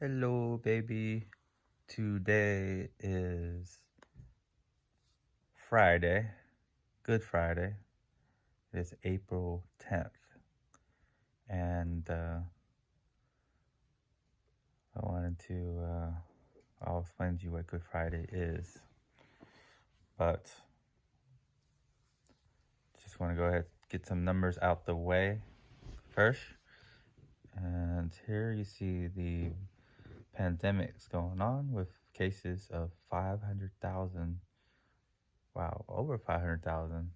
Hello, baby. Today is Friday, Good Friday. It's April 10th. And I wanted to, I'll explain to you what Good Friday is. But just want to go ahead and get some numbers out the way first. And here you see the pandemics going on with cases of 500,000. Wow, over 500,000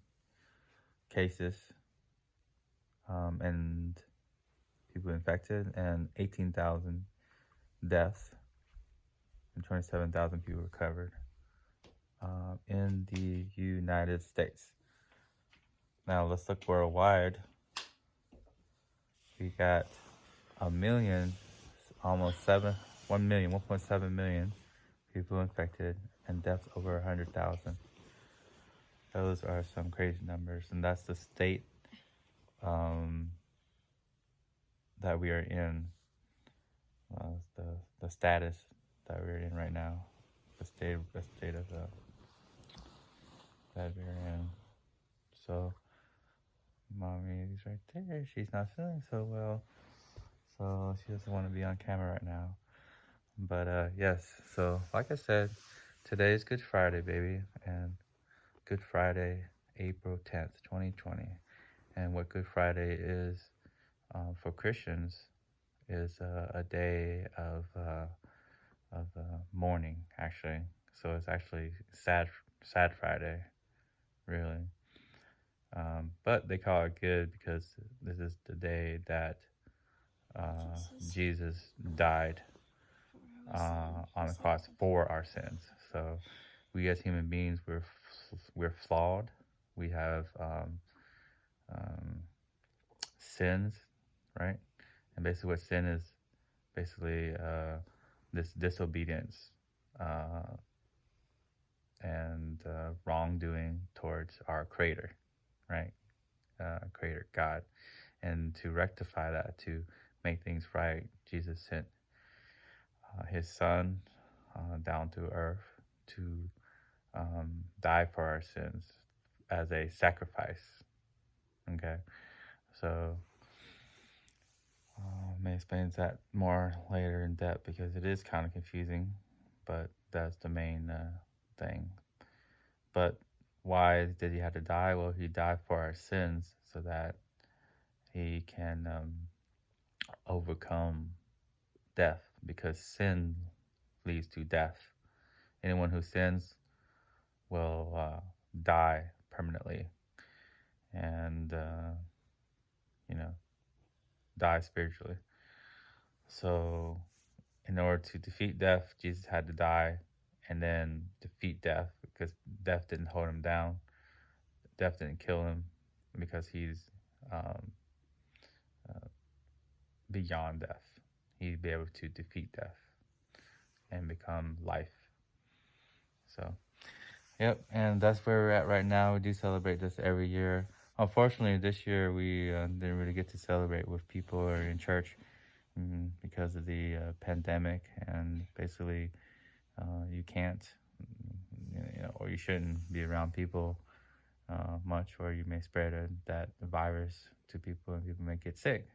cases. And people infected, and 18,000 deaths, and 27,000 people recovered in the United States. Now let's look worldwide. We got a million, almost 1.7 million people infected, and deaths over 100,000. Those are some crazy numbers, and that's the state that we are in. The status that we're in right now, the state of that we're in. So, mommy's right there. She's not feeling so well, so she doesn't want to be on camera right now. But yes. So, like I said, today is Good Friday, baby, and Good Friday, April 10th, 2020. And what Good Friday is for Christians is a day of mourning, actually. So it's actually sad Friday, really. But they call it good because this is the day that Jesus died on the cross for our sins. So we as human beings, we're flawed. We have sins, right? And basically, what sin is, basically this disobedience and wrongdoing towards our Creator, right? Creator God. And to rectify that, to make things right, Jesus sent his Son down to earth to die for our sins as a sacrifice. Okay, so may explain that more later in depth because it is kind of confusing, but that's the main thing. But why did he have to die? Well, he died for our sins so that he can overcome death, because sin leads to death. Anyone who sins will die permanently and, die spiritually. So, in order to defeat death, Jesus had to die and then defeat death, because death didn't hold him down. Death didn't kill him because he's um, beyond death. He'd be able to defeat death and become life. So, yep, and that's where we're at right now. We do celebrate this every year. Unfortunately, this year we didn't really get to celebrate with people or in church because of the pandemic, and basically you can't, or you shouldn't be around people much, or you may spread that virus to people, and people may get sick.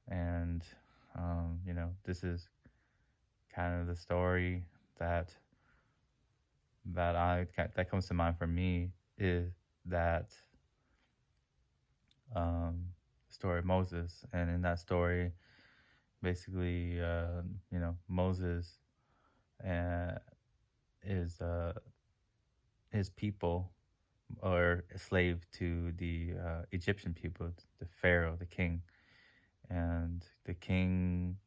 And this is kind of the story that that comes to mind for me, is that story of Moses. And in that story, basically, Moses is his people are a slave to the Egyptian people, the Pharaoh, the king. And the king,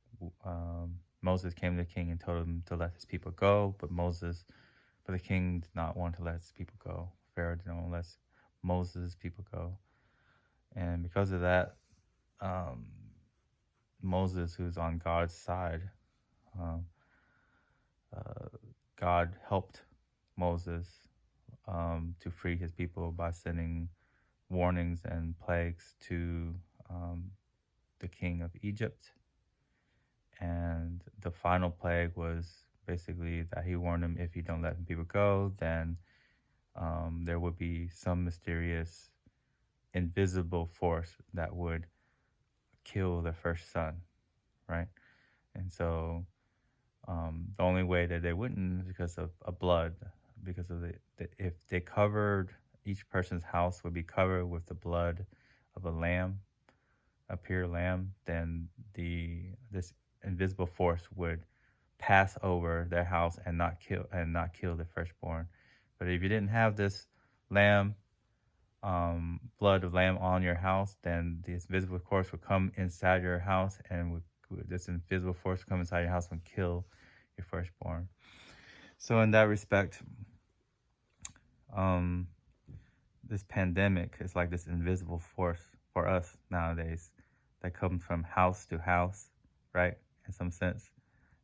Moses came to the king and told him to let his people go, but the king did not want to let his people go. Pharaoh did not want to let Moses' people go. And because of that, Moses, who's on God's side, God helped Moses to free his people by sending warnings and plagues to the king of Egypt And the final plague was basically that he warned them, if you don't let people go, then there would be some mysterious invisible force that would kill the first son, right? And so the only way that they wouldn't is because of a blood, because of if they covered, each person's house would be covered with the blood of a lamb, a pure lamb, then this invisible force would pass over their house and not kill the firstborn. But if you didn't have this lamb, blood of lamb on your house, then this invisible force would come inside your house, and this invisible force would come inside your house and kill your firstborn. So in that respect, this pandemic is like this invisible force for us nowadays that comes from house to house, right? In some sense,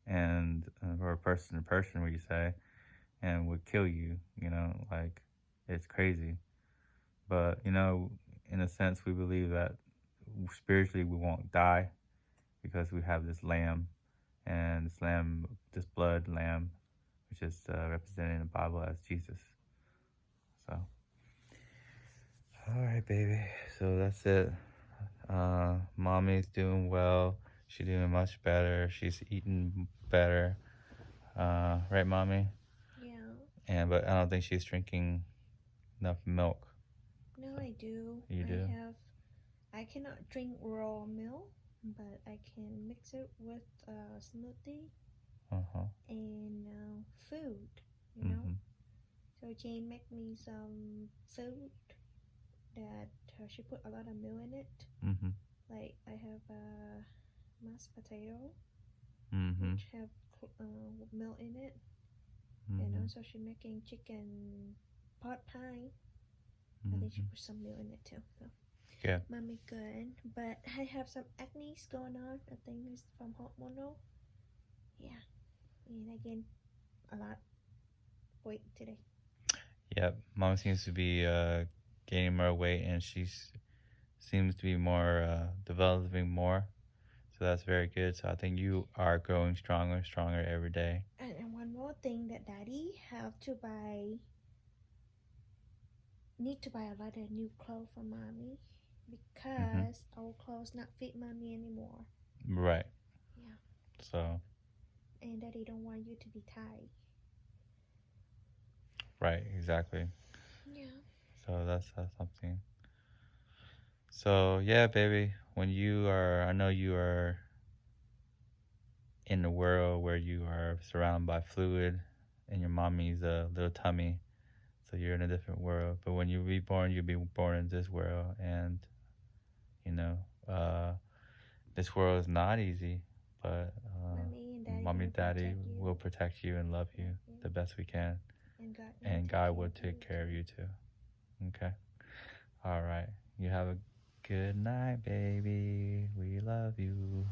and or person to person, where you say, and would kill you. Like, it's crazy. But in a sense, we believe that spiritually we won't die because we have this lamb, and this blood lamb, which is represented in the Bible as Jesus. So, all right, baby. So that's it. Mommy's doing well. She's doing much better. She's eating better. Right, mommy? Yeah. But I don't think she's drinking enough milk. No, I do. You do? I cannot drink raw milk, but I can mix it with smoothie and food, Mm-hmm. So Jane make me some food that she put a lot of milk in it. Mm-hmm. Like I have mashed potato, Mm-hmm. which have milk in it, and Mm-hmm. also she making chicken pot pie. I think she Mm-hmm. put some milk in it too. So Yeah. mommy good, but I have some acne going on. I think it's from hormonal. Yeah, and I gained a lot weight today. Yep. Mom seems to be gaining more weight, and she seems to be more developing more. So that's very good. So I think you are growing stronger every day. And one more thing that daddy have to buy, need to buy a lot of new clothes for mommy Mm-hmm. because our clothes not fit mommy anymore. Right. Yeah. So. And daddy don't want you to be tight. Right. Exactly. Yeah. So that's something. So yeah, baby. I know you are in a world where you are surrounded by fluid in your mommy's little tummy. So you're in a different world. But when you reborn, you'll be born in this world, and you know, uh, this world is not easy. But Mommy mommy and and daddy daddy gonna protect will you. protect you and love you Yeah. the best we can, And God will and take God care will of you take care of too. you too. Okay. All right. You have a good night, baby. We love you.